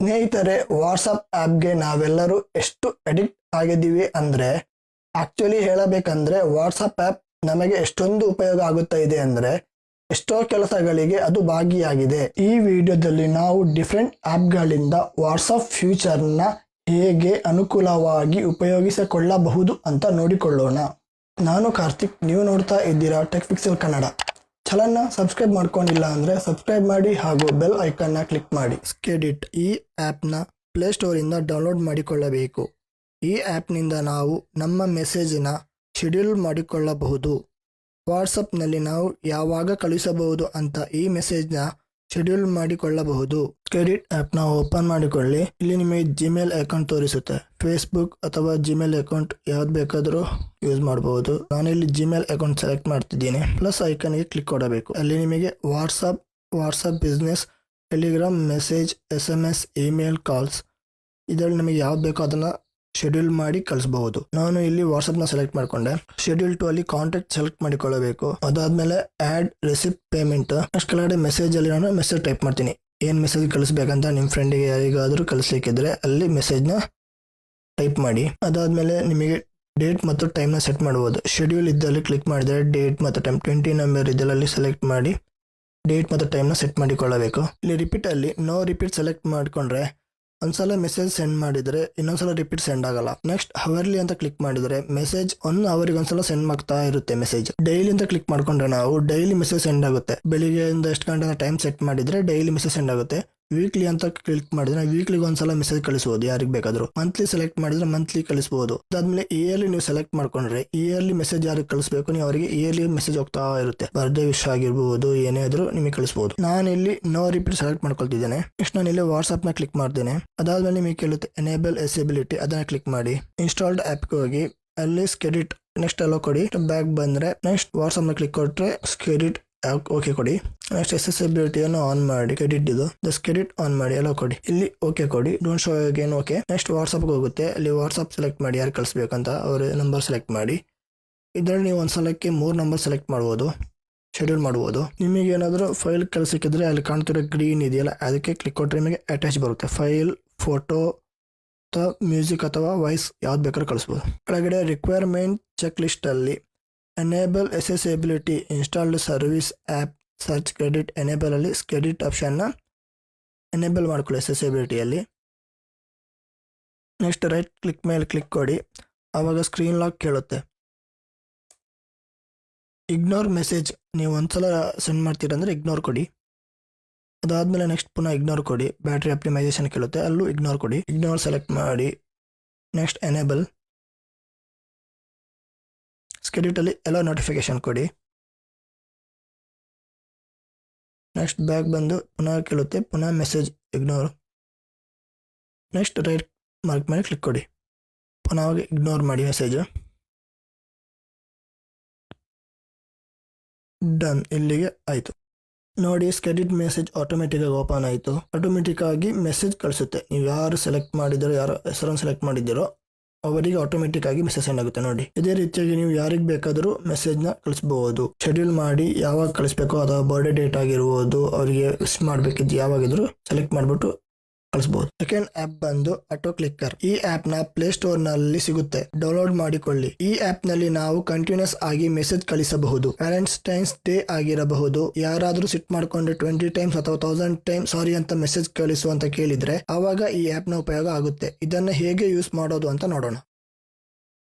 ಸ್ನೇಹಿತರೆ, ವಾಟ್ಸಪ್ ಆ್ಯಪ್ಗೆ ನಾವೆಲ್ಲರೂ ಎಷ್ಟು ಅಡಿಕ್ಟ್ ಆಗಿದ್ದೀವಿ ಅಂದರೆ, ಆಕ್ಚುಲಿ ಹೇಳಬೇಕಂದ್ರೆ ವಾಟ್ಸಪ್ ಆ್ಯಪ್ ನಮಗೆ ಎಷ್ಟೊಂದು ಉಪಯೋಗ ಆಗುತ್ತಾ ಇದೆ ಅಂದರೆ ಎಷ್ಟೋ ಕೆಲಸಗಳಿಗೆ ಅದು ಭಾಗಿಯಾಗಿದೆ. ಈ ವಿಡಿಯೋದಲ್ಲಿ ನಾವು ಡಿಫ್ರೆಂಟ್ ಆ್ಯಪ್ಗಳಿಂದ ವಾಟ್ಸಪ್ ಫ್ಯೂಚರ್ನ ಹೇಗೆ ಅನುಕೂಲವಾಗಿ ಉಪಯೋಗಿಸಿಕೊಳ್ಳಬಹುದು ಅಂತ ನೋಡಿಕೊಳ್ಳೋಣ. ನಾನು ಕಾರ್ತಿಕ್, ನೀವು ನೋಡ್ತಾ ಇದ್ದೀರಾ ಟೆಕ್ ಪಿಕ್ಸೆಲ್ ಕನ್ನಡ. ಚಾನಲ್ನ ಸಬ್ಸ್ಕ್ರೈಬ್ ಮಾಡ್ಕೊಂಡಿಲ್ಲ ಅಂದರೆ ಸಬ್ಸ್ಕ್ರೈಬ್ ಮಾಡಿ ಹಾಗೂ ಬೆಲ್ ಐಕನ್ನ ಕ್ಲಿಕ್ ಮಾಡಿ. ಸ್ಕೆಡಿಟ್ ಈ ಆ್ಯಪ್ನ ಪ್ಲೇಸ್ಟೋರಿಂದ ಡೌನ್ಲೋಡ್ ಮಾಡಿಕೊಳ್ಳಬೇಕು. ಈ ಆ್ಯಪ್ನಿಂದ ನಾವು ನಮ್ಮ ಮೆಸೇಜಿನ ಶೆಡ್ಯೂಲ್ ಮಾಡಿಕೊಳ್ಳಬಹುದು. ವಾಟ್ಸಪ್ನಲ್ಲಿ ನಾವು ಯಾವಾಗ ಕಳುಹಿಸಬಹುದು ಅಂತ ಈ ಮೆಸೇಜ್ನ ಶೆಡ್ಯೂಲ್ ಮಾಡಿಕೊಳ್ಳಬಹುದು. ಸ್ಕೆಡಿಟ್ ಆ್ಯಪ್ನ ಓಪನ್ ಮಾಡಿಕೊಳ್ಳಿ. ಇಲ್ಲಿ ನಿಮಗೆ ಜಿಮೇಲ್ ಅಕೌಂಟ್ ತೋರಿಸುತ್ತೆ. ಫೇಸ್ಬುಕ್ ಅಥವಾ ಜಿಮೇಲ್ ಅಕೌಂಟ್ ಯಾವ್ದು ಬೇಕಾದರೂ ಯೂಸ್ ಮಾಡಬಹುದು. ನಾನಿಲ್ಲಿ ಜಿಮೇಲ್ ಅಕೌಂಟ್ ಸೆಲೆಕ್ಟ್ ಮಾಡ್ತಿದ್ದೀನಿ. ಪ್ಲಸ್ ಐಕನ್ಗೆ ಕ್ಲಿಕ್ ಕೊಡಬೇಕು. ಅಲ್ಲಿ ನಿಮಗೆ WhatsApp business, Telegram, message, SMS, email, calls ಇದರಲ್ಲಿ ನಮಗೆ ಯಾವ್ದು ಬೇಕೋ ಅದನ್ನು ಶೆಡ್ಯೂಲ್ ಮಾಡಿ ಕಳಿಸಬಹುದು. ನಾನು ಇಲ್ಲಿ ವಾಟ್ಸಪ್ನ ಸೆಲೆಕ್ಟ್ ಮಾಡಿಕೊಂಡೆ. ಶೆಡ್ಯೂಲ್ 2 ಅಲ್ಲಿ ಕಾಂಟ್ಯಾಕ್ಟ್ ಸೆಲೆಕ್ಟ್ ಮಾಡಿಕೊಳ್ಳಬೇಕು. ಅದಾದ್ಮೇಲೆ ಆ್ಯಡ್ ರೆಸಿಪ್ಟ್ ಪೇಮೆಂಟ್. ಅಷ್ಟು ಕೆಳಗಡೆ ಮೆಸೇಜಲ್ಲಿ ನಾನು ಮೆಸೇಜ್ ಟೈಪ್ ಮಾಡ್ತೀನಿ. ಏನು ಮೆಸೇಜ್ ಕಳಿಸ್ಬೇಕಂತ ನಿಮ್ಮ ಫ್ರೆಂಡಿಗೆ ಯಾರಿಗಾದರೂ ಕಳಿಸ್ಲಿಕ್ಕಿದ್ರೆ ಅಲ್ಲಿ ಮೆಸೇಜ್ನ ಟೈಪ್ ಮಾಡಿ. ಅದಾದಮೇಲೆ ನಿಮಗೆ ಡೇಟ್ ಮತ್ತು ಟೈಮ್ನ ಸೆಟ್ ಮಾಡ್ಬೋದು. ಶೆಡ್ಯೂಲ್ ಇದ್ದಲ್ಲಿ ಕ್ಲಿಕ್ ಮಾಡಿದರೆ ಡೇಟ್ ಮತ್ತು ಟೈಮ್ 20 ನಂಬರ್ ಇದರಲ್ಲಿ ಸೆಲೆಕ್ಟ್ ಮಾಡಿ ಡೇಟ್ ಮತ್ತು ಟೈಮ್ನ ಸೆಟ್ ಮಾಡಿಕೊಳ್ಳಬೇಕು. ಇಲ್ಲಿ ರಿಪೀಟಲ್ಲಿ ನೋ ರಿಪೀಟ್ ಸೆಲೆಕ್ಟ್ ಮಾಡಿಕೊಂಡ್ರೆ ಒಂದ್ಸಲ ಮೆಸೇಜ್ ಸೆಂಡ್ ಮಾಡಿದರೆ ಇನ್ನೊಂದ್ಸಲ ರಿಪೀಟ್ ಸೆಂಡ್ ಆಗಲ್ಲ. ನೆಕ್ಸ್ಟ್ ಅವರ್ಲಿ ಅಂತ ಕ್ಲಿಕ್ ಮಾಡಿದರೆ ಮೆಸೇಜ್ 1 ಅವರಿಗೆ ಒಂದ್ಸಲ ಸೆಂಡ್ ಮಾಡ್ತಾ ಇರುತ್ತೆ ಮೆಸೇಜ್. ಡೈಲಿ ಅಂತ ಕ್ಲಿಕ್ ಮಾಡ್ಕೊಂಡ್ರೆ ನಾವು ಡೈಲಿ ಮೆಸೇಜ್ ಸೆಂಡ್ ಆಗುತ್ತೆ. ಬೆಳಿಗ್ಗೆಯಿಂದ ಎಷ್ಟು ಗಂಟೆ ಟೈಮ್ ಸೆಟ್ ಮಾಡಿದ್ರೆ ಡೈಲಿ ಮೆಸೇಜ್ ಸೆಂಡ್ ಆಗುತ್ತೆ. ವೀಕ್ಲಿ ಅಂತ ಕ್ಲಿಕ್ ಮಾಡಿದ್ರೆ ವೀಕ್ಲಿಗೆ ಒಂದ್ಸಲ ಮೆಸೇಜ್ ಕಳಿಸಬಹುದು ಯಾರಿಗೆ ಬೇಕಾದರೂ. ಮಂತ್ಲಿ ಸೆಲೆಕ್ಟ್ ಮಾಡಿದ್ರೆ ಮಂತ್ಲಿ ಕಳಿಸಬಹುದು. ಅದಾದ್ಮೇಲೆ ಇಯರ್ಲಿ ನೀವು ಸೆಲೆಕ್ಟ್ ಮಾಡ್ಕೊಂಡ್ರೆ ಇಯರ್ಲಿ ಮೆಸೇಜ್ ಯಾರಿಗೆ ಕಳಿಸಬೇಕು ನೀವು ಅವರಿಗೆ ಇಯರ್ಲಿ ಮೆಸೇಜ್ ಹೋಗ್ತಾ ಇರುತ್ತೆ. ಬರ್ಡೇ ವಿಶ್ ಆಗಿರ್ಬೋದು, ಏನೇ ಆದ್ರೂ ನಿಮಗೆ ಕಳಿಸಬಹುದು. ನಾನು ಇಲ್ಲಿ ನೋ ರಿಪೀಟ್ ಸೆಲೆಕ್ಟ್ ಮಾಡ್ಕೊಳ್ತಿದ್ದೇನೆ. ನೆಕ್ಸ್ಟ್ ನಾನು ಇಲ್ಲಿ ವಾಟ್ಸ್ಆಪ್ ನ ಕ್ಲಿಕ್ ಮಾಡ್ತೇನೆ. ಅದಾದ್ಮೇಲೆ ನಿಮಗೆ ಕೇಳುತ್ತೆ ಎನೇಬಲ್ ಎಸೆಬಿಲಿಟಿ, ಅದನ್ನ ಕ್ಲಿಕ್ ಮಾಡಿ. ಇನ್ಸ್ಟಾಲ್ಡ್ ಆ್ಯಪ್ಗೆ ಹೋಗಿ ಅಲ್ಲಿ ಸ್ಕೆಡಿಟ್ ನೆಕ್ಸ್ಟ್ ಎಲ್ಲ ಕೊಡಿ. ಬ್ಯಾಕ್ ಬಂದ್ರೆ ನೆಕ್ಸ್ಟ್ ವಾಟ್ಸ್ಆಪ್ ನ ಕ್ಲಿಕ್ ಕೊಟ್ರೆ ಸ್ಕೆಡಿಟ್ ಓಕೆ ಕೊಡಿ. ನೆಕ್ಸ್ಟ್ ಎಸೆಸಿಬಿಲಿಟಿಯನ್ನು ಆನ್ ಮಾಡಿ. ಸ್ಕೆಡಿಟ್ ಇದು ಸ್ಕೆಡಿಟ್ ಆನ್ ಮಾಡಿ ಎಲ್ಲ ಕೊಡಿ. ಇಲ್ಲಿ ಓಕೆ ಕೊಡಿ. Don't show again okay. Next ವಾಟ್ಸ್ಆಪ್ಗೆ ಹೋಗುತ್ತೆ. ಅಲ್ಲಿ ವಾಟ್ಸ್ಆಪ್ ಸೆಲೆಕ್ಟ್ ಮಾಡಿ ಯಾರು ಕಳಿಸ್ಬೇಕಂತ ಅವ್ರ ನಂಬರ್ ಸೆಲೆಕ್ಟ್ ಮಾಡಿ. ಇದರಲ್ಲಿ ನೀವು ಒಂದ್ಸಲಕ್ಕೆ 3 ನಂಬರ್ ಸೆಲೆಕ್ಟ್ ಮಾಡ್ಬೋದು, ಶೆಡ್ಯೂಲ್ ಮಾಡ್ಬೋದು. ನಿಮಗೆ ಏನಾದರೂ ಫೈಲ್ ಕಳಿಸಿದ್ರೆ ಅಲ್ಲಿ ಕಾಣ್ತಿರೋ ಗ್ರೀನ್ ಇದೆಯಲ್ಲ ಅದಕ್ಕೆ ಕ್ಲಿಕ್ ಕೊಟ್ಟರೆ ನಿಮಗೆ ಅಟ್ಯಾಚ್ ಬರುತ್ತೆ. ಫೈಲ್, ಫೋಟೋ ಅಥವಾ ಮ್ಯೂಸಿಕ್ ಅಥವಾ ವಾಯ್ಸ್ ಯಾವ್ದು ಬೇಕಾದ್ರೂ ಕಳಿಸ್ಬೋದು. ಕೆಳಗಡೆ ರಿಕ್ವೈರ್ಮೆಂಟ್ ಚೆಕ್ ಲಿಸ್ಟ್ ಅಲ್ಲಿ enable accessibility, installed service app, search credit, enable ಅಲ್ಲಿ ಸ್ಕೆಡಿಟ್ ಆಪ್ಷನ್ನ ಎನೇಬಲ್ ಮಾಡ್ಕೊಳ್ಳಿ ಎಸೆಸಿಬಿಲಿಟಿಯಲ್ಲಿ. ನೆಕ್ಸ್ಟ್ ರೈಟ್ ಕ್ಲಿಕ್ ಮೇಲೆ ಕ್ಲಿಕ್ ಕೊಡಿ. ಆವಾಗ ಸ್ಕ್ರೀನ್ ಲಾಕ್ ಕೇಳುತ್ತೆ. ಇಗ್ನೋರ್ ಮೆಸೇಜ್, ನೀವು ಒಂದ್ಸಲ ಸೆಂಡ್ ಮಾಡ್ತೀರಂದ್ರೆ ಇಗ್ನೋರ್ ಕೊಡಿ. ಅದಾದ್ಮೇಲೆ ನೆಕ್ಸ್ಟ್ ಪುನಃ ಇಗ್ನೋರ್ ಕೊಡಿ. ಬ್ಯಾಟ್ರಿ ಆಪ್ಟಿಮೈಸೇಷನ್ ಕೇಳುತ್ತೆ, ಅಲ್ಲೂ ಇಗ್ನೋರ್ ಕೊಡಿ. ಇಗ್ನೋರ್ ಸೆಲೆಕ್ಟ್ ಮಾಡಿ ನೆಕ್ಸ್ಟ್ ಎನೇಬಲ್. ಸ್ಕೆಡಿಟ್ ಅಲ್ಲಿ ಎಲ್ಲ ನೋಟಿಫಿಕೇಶನ್ ಕೊಡಿ. ನೆಕ್ಸ್ಟ್ ಬ್ಯಾಕ್ ಬಂದು ಪುನಃ ಕೇಳುತ್ತೆ, ಪುನಃ message ignore. Next right mark ಮೇಲೆ ಕ್ಲಿಕ್ ಕೊಡಿ. ಪುನಃ ಇಗ್ನೋರ್ ಮಾಡಿ ಮೆಸೇಜ್. ಡನ್, ಇಲ್ಲಿಗೆ ಆಯಿತು. ನೋಡಿ ಸ್ಕೆಡಿಟ್ ಮೆಸೇಜ್ ಆಟೋಮೆಟಿಕ್ ಆಗಿ ಓಪನ್ ಆಯಿತು. ಆಟೋಮೆಟಿಕ್ ಆಗಿ ಮೆಸೇಜ್ ಕಳಿಸುತ್ತೆ. ನೀವು ಯಾರು ಸೆಲೆಕ್ಟ್ ಮಾಡಿದ್ದೀರೋ, ಯಾರು ಹೆಸರನ್ನು ಸೆಲೆಕ್ಟ್ ಮಾಡಿದ್ದೀರೋ ಅವರಿಗೆ ಆಟೋಮೆಟಿಕ್ ಆಗಿ ಮೆಸೇಜ್ ಸೆಂಡ್ ಆಗುತ್ತೆ. ನೋಡಿ ಇದೇ ರೀತಿಯಾಗಿ ನೀವು ಯಾರಿಗೆ ಬೇಕಾದರೂ ಮೆಸೇಜ್ನ ಕಳಿಸಬಹುದು. ಶೆಡ್ಯೂಲ್ ಮಾಡಿ ಯಾವಾಗ ಕಳಿಸ್ಬೇಕೋ ಅಥವಾ ಬರ್ಡೇ ಡೇಟ್ ಆಗಿರ್ಬೋದು, ಅವರಿಗೆ ವಿಶ್ ಮಾಡಬೇಕಿದ್ದು ಯಾವಾಗಿದ್ರು ಸೆಲೆಕ್ಟ್ ಮಾಡಿಬಿಟ್ಟು ಕಳಿಸಬಹುದು. ಸೆಕೆಂಡ್ ಆ್ಯಪ್ ಬಂದು ಆಟೋ ಕ್ಲಿಕ್ಕರ್. ಈ ಆ್ಯಪ್ನ ಪ್ಲೇ ಸ್ಟೋರ್ ನಲ್ಲಿ ಸಿಗುತ್ತೆ, ಡೌನ್ಲೋಡ್ ಮಾಡಿಕೊಳ್ಳಿ. ಈ ಆ್ಯಪ್ ನಲ್ಲಿ ನಾವು ಕಂಟಿನ್ಯೂಸ್ ಆಗಿ ಮೆಸೇಜ್ ಕಳಿಸಬಹುದು. ವ್ಯಾಲೆಂಟೈನ್ಸ್ ಡೇ ಆಗಿರಬಹುದು, ಯಾರಾದರೂ ಸಿಟ್ ಮಾಡ್ಕೊಂಡ್ರೆ 20 ಟೈಮ್ಸ್ ಅಥವಾ 1000 ಟೈಮ್ ಸಾರಿ ಅಂತ ಮೆಸೇಜ್ ಕಳಿಸು ಅಂತ ಕೇಳಿದ್ರೆ ಆವಾಗ ಈ ಆ್ಯಪ್ನ ಉಪಯೋಗ ಆಗುತ್ತೆ. ಇದನ್ನ ಹೇಗೆ ಯೂಸ್ ಮಾಡೋದು ಅಂತ ನೋಡೋಣ.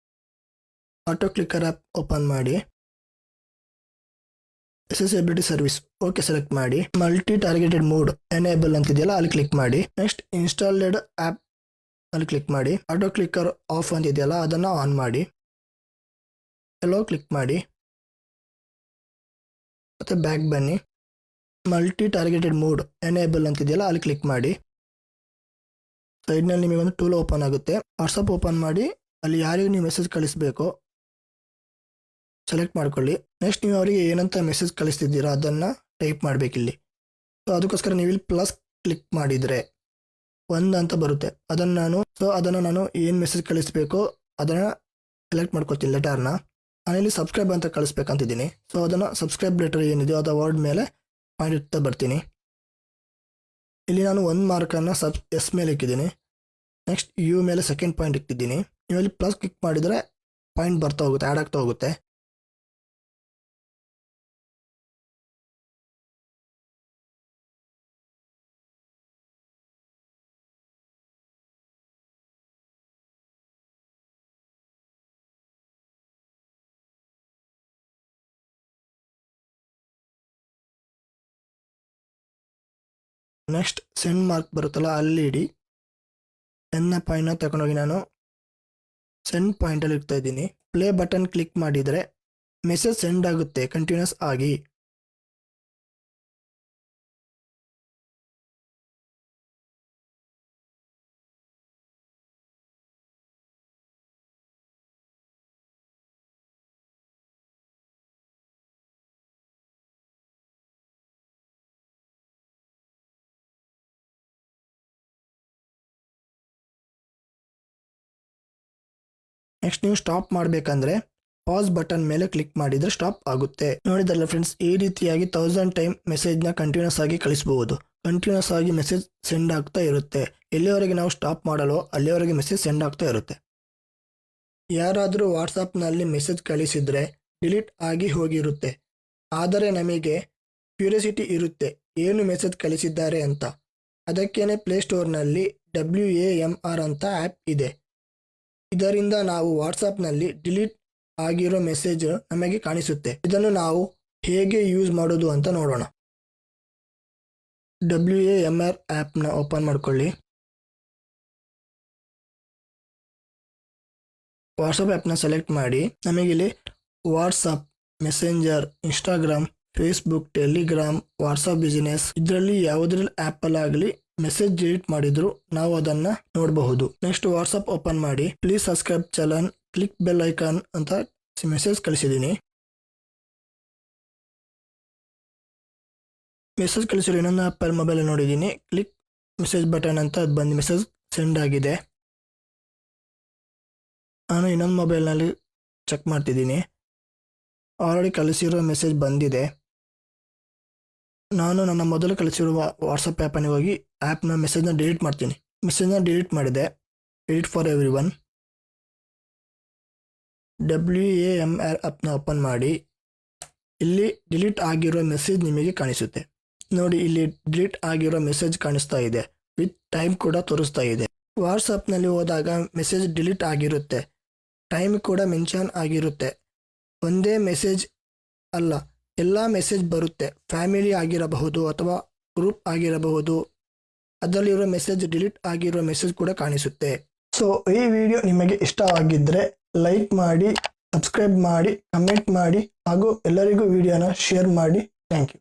ಆಟೋ ಕ್ಲಿಕ್ಕರ್ ಆ್ಯಪ್ ಓಪನ್ ಮಾಡಿ. ಎಸೆಸಿಬಿಲಿಟಿ ಸರ್ವಿಸ್ ಓಕೆ ಸೆಲೆಕ್ಟ್ ಮಾಡಿ. ಮಲ್ಟಿ ಟಾರ್ಗೆಟೆಡ್ ಮೋಡ್ ಎನೇಬಲ್ ಅಂತಿದೆಯಲ್ಲ ಅಲ್ಲಿ ಕ್ಲಿಕ್ ಮಾಡಿ. ನೆಕ್ಸ್ಟ್ ಇನ್ಸ್ಟಾಲ್ಡ್ ಆ್ಯಪ್ ಅಲ್ಲಿ ಕ್ಲಿಕ್ ಮಾಡಿ. ಆಟೋ ಕ್ಲಿಕ್ಕರ್ ಆಫ್ ಅಂತಿದೆಯಲ್ಲ ಅದನ್ನು ಆನ್ ಮಾಡಿ. ಎಲ್ಲೋ ಕ್ಲಿಕ್ ಮಾಡಿ ಮತ್ತೆ ಬ್ಯಾಕ್ ಬನ್ನಿ. ಮಲ್ಟಿ ಟಾರ್ಗೆಟೆಡ್ ಮೋಡ್ ಎನೇಬಲ್ ಅಂತಿದೆಯಲ್ಲ ಅಲ್ಲಿ ಕ್ಲಿಕ್ ಮಾಡಿ. ಸೈಡ್ನಲ್ಲಿ ನಿಮಗೆ ಒಂದು ಟೂಲ್ ಓಪನ್ ಆಗುತ್ತೆ. ವಾಟ್ಸಪ್ ಓಪನ್ ಮಾಡಿ ಅಲ್ಲಿ ಯಾರಿಗೆ ನೀವು ಮೆಸೇಜ್ ಕಳಿಸಬೇಕೋ ಸೆಲೆಕ್ಟ್ ಮಾಡ್ಕೊಳ್ಳಿ. ನೆಕ್ಸ್ಟ್ ನೀವು ಅವರಿಗೆ ಏನಂತ ಮೆಸೇಜ್ ಕಳಿಸ್ತಿದ್ದೀರಾ ಅದನ್ನು ಟೈಪ್ ಮಾಡಬೇಕಿಲ್ಲಿ. ಸೊ ಅದಕ್ಕೋಸ್ಕರ ನೀವು ಇಲ್ಲಿ ಪ್ಲಸ್ ಕ್ಲಿಕ್ ಮಾಡಿದರೆ 1 ಅಂತ ಬರುತ್ತೆ. ಅದನ್ನು ನಾನು ಏನು ಮೆಸೇಜ್ ಕಳಿಸ್ಬೇಕೋ ಅದನ್ನು ಸೆಲೆಕ್ಟ್ ಮಾಡ್ಕೊಳ್ತೀನಿ ಲೆಟರ್ನ. ನಾನಿಲ್ಲಿ ಸಬ್ಸ್ಕ್ರೈಬ್ ಅಂತ ಕಳಿಸ್ಬೇಕಂತಿದ್ದೀನಿ. ಸೊ ಅದನ್ನು ಸಬ್ಸ್ಕ್ರೈಬ್ ಲೆಟರ್ ಏನಿದೆಯೋ ಅದು ವರ್ಡ್ ಮೇಲೆ ಮಾಡಿರ್ತಾ ಬರ್ತೀನಿ. ಇಲ್ಲಿ ನಾನು 1 ಮಾರ್ಕನ್ನು ಎಸ್ ಮೇಲೆ ಇಕ್ಕಿದ್ದೀನಿ. ನೆಕ್ಸ್ಟ್ ಯು ಮೇಲೆ ಸೆಕೆಂಡ್ ಪಾಯಿಂಟ್ ಇಟ್ಟಿದ್ದೀನಿ. ನೀವು ಇಲ್ಲಿ ಪ್ಲಸ್ ಕ್ಲಿಕ್ ಮಾಡಿದರೆ ಪಾಯಿಂಟ್ ಬರ್ತಾ ಹೋಗುತ್ತೆ, ಆ್ಯಡ್ ಆಗ್ತಾ ಹೋಗುತ್ತೆ. ನೆಕ್ಸ್ಟ್ ಸೆಂಡ್ ಮಾರ್ಕ್ ಬರುತ್ತಲ್ಲ ಅಲ್ಲಿ ಇಡಿ. ಎನ್ನ ಪಾಯಿಂಟ್ನ ತಗೊಂಡೋಗಿ ನಾನು ಸೆಂಡ್ ಪಾಯಿಂಟಲ್ಲಿ ಇಡ್ತಾ ಇದ್ದೀನಿ. ಪ್ಲೇ ಬಟನ್ ಕ್ಲಿಕ್ ಮಾಡಿದರೆ ಮೆಸೇಜ್ ಸೆಂಡ್ ಆಗುತ್ತೆ ಕಂಟಿನ್ಯೂಸ್ ಆಗಿ. ನೆಕ್ಸ್ಟ್ ನೀವು ಸ್ಟಾಪ್ ಮಾಡಬೇಕಂದ್ರೆ ಪಾಸ್ ಬಟನ್ ಮೇಲೆ ಕ್ಲಿಕ್ ಮಾಡಿದರೆ ಸ್ಟಾಪ್ ಆಗುತ್ತೆ. ನೋಡಿದ್ರಲ್ಲ ಫ್ರೆಂಡ್ಸ್, ಈ ರೀತಿಯಾಗಿ 1000 ಟೈಮ್ ಮೆಸೇಜ್ನ ಕಂಟಿನ್ಯೂಸ್ ಆಗಿ ಕಳಿಸಬಹುದು. ಕಂಟಿನ್ಯೂಸ್ ಆಗಿ ಮೆಸೇಜ್ ಸೆಂಡ್ ಆಗ್ತಾ ಇರುತ್ತೆ. ಎಲ್ಲಿವರೆಗೆ ನಾವು ಸ್ಟಾಪ್ ಮಾಡಲು ಅಲ್ಲಿವರೆಗೆ ಮೆಸೇಜ್ ಸೆಂಡ್ ಆಗ್ತಾ ಇರುತ್ತೆ. ಯಾರಾದರೂ ವಾಟ್ಸಪ್ನಲ್ಲಿ ಮೆಸೇಜ್ ಕಳಿಸಿದರೆ ಡಿಲೀಟ್ ಆಗಿ ಹೋಗಿರುತ್ತೆ. ಆದರೆ ನಮಗೆ ಕ್ಯೂರಿಯಾಸಿಟಿ ಇರುತ್ತೆ ಏನು ಮೆಸೇಜ್ ಕಳಿಸಿದ್ದಾರೆ ಅಂತ. ಅದಕ್ಕೇನೆ ಪ್ಲೇಸ್ಟೋರ್ನಲ್ಲಿ WAMR ಅಂತ ಆ್ಯಪ್ ಇದೆ. ಇದರಿಂದ ನಾವು ವಾಟ್ಸಪ್ನಲ್ಲಿ ಡಿಲೀಟ್ ಆಗಿರೋ ಮೆಸೇಜ್ ನಮಗೆ ಕಾಣಿಸುತ್ತೆ. ಇದನ್ನು ನಾವು ಹೇಗೆ ಯೂಸ್ ಮಾಡೋದು ಅಂತ ನೋಡೋಣ. WAMR ಆ್ಯಪ್ನ ಓಪನ್ ಮಾಡ್ಕೊಳ್ಳಿ. ವಾಟ್ಸಪ್ ಆ್ಯಪ್ನ ಸೆಲೆಕ್ಟ್ ಮಾಡಿ. ನಮಗಿಲ್ಲಿ WhatsApp, messenger, Instagram, Facebook, Telegram, WhatsApp business ಇದರಲ್ಲಿ ಯಾವುದ್ರಲ್ಲಿ ಆ್ಯಪಲ್ಲಾಗಲಿ ಮೆಸೇಜ್ ಡಿಲೀಟ್ ಮಾಡಿದ್ರು ನಾವು ಅದನ್ನು ನೋಡಬಹುದು. ನೆಕ್ಸ್ಟ್ ವಾಟ್ಸಪ್ ಓಪನ್ ಮಾಡಿ. Please subscribe channel, click bell icon ಅಂತ ಮೆಸೇಜ್ ಕಳಿಸಿದ್ದೀನಿ. ಮೆಸೇಜ್ ಕಳಿಸಿರೋ ಇನ್ನೊಂದು ಆ್ಯಪಲ್ಲಿ ಮೊಬೈಲ್ ನೋಡಿದ್ದೀನಿ. ಕ್ಲಿಕ್ ಮೆಸೇಜ್ ಬಟನ್ ಅಂತ ಅದು ಬಂದು ಮೆಸೇಜ್ ಸೆಂಡ್ ಆಗಿದೆ. ನಾನು ಇನ್ನೊಂದು ಮೊಬೈಲ್ನಲ್ಲಿ ಚೆಕ್ ಮಾಡ್ತಿದ್ದೀನಿ. ಆಲ್ರೆಡಿ ಕಳಿಸಿರೋ ಮೆಸೇಜ್ ಬಂದಿದೆ. ನಾನು ನನ್ನ ಮೊದಲು ಕಳಿಸಿರುವ ವಾಟ್ಸಪ್ ಆ್ಯಪನ್ನು ಹೋಗಿ ಆ್ಯಪ್ನ ಮೆಸೇಜ್ನ ಡಿಲೀಟ್ ಮಾಡ್ತೀನಿ. ಮೆಸೇಜ್ನ ಡಿಲೀಟ್ ಮಾಡಿದೆ. Edit for everyone. WAMR ಆ್ಯಪ್ನ ಓಪನ್ ಮಾಡಿ. ಇಲ್ಲಿ ಡಿಲೀಟ್ ಆಗಿರೋ ಮೆಸೇಜ್ ನಿಮಗೆ ಕಾಣಿಸುತ್ತೆ. ನೋಡಿ, ಇಲ್ಲಿ ಡಿಲೀಟ್ ಆಗಿರೋ ಮೆಸೇಜ್ ಕಾಣಿಸ್ತಾ ಇದೆ. ವಿತ್ ಟೈಮ್ ಕೂಡ ತೋರಿಸ್ತಾ ಇದೆ. ವಾಟ್ಸಪ್ನಲ್ಲಿ ಹೋದಾಗ ಮೆಸೇಜ್ ಡಿಲೀಟ್ ಆಗಿರುತ್ತೆ, ಟೈಮ್ ಕೂಡ ಮೆನ್ಷನ್ ಆಗಿರುತ್ತೆ. ಒಂದೇ ಮೆಸೇಜ್ ಅಲ್ಲ, ಎಲ್ಲ ಮೆಸೇಜ್ ಬರುತ್ತೆ. ಫ್ಯಾಮಿಲಿ ಆಗಿರಬಹುದು ಅಥವಾ ಗ್ರೂಪ್ ಆಗಿರಬಹುದು. ಅದರಲ್ಲಿರೋ ಮೆಸೇಜ್ ಡಿಲೀಟ್ ಆಗಿರೋ ಮೆಸೇಜ್ ಕೂಡ ಕಾಣಿಸುತ್ತೆ. ಸೊ ಈ ವಿಡಿಯೋ ನಿಮಗೆ ಇಷ್ಟ ಆಗಿದ್ದರೆ ಲೈಕ್ ಮಾಡಿ, ಸಬ್ಸ್ಕ್ರೈಬ್ ಮಾಡಿ, ಕಮೆಂಟ್ ಮಾಡಿ ಹಾಗೂ ಎಲ್ಲರಿಗೂ ವಿಡಿಯೋನ ಶೇರ್ ಮಾಡಿ. Thank you.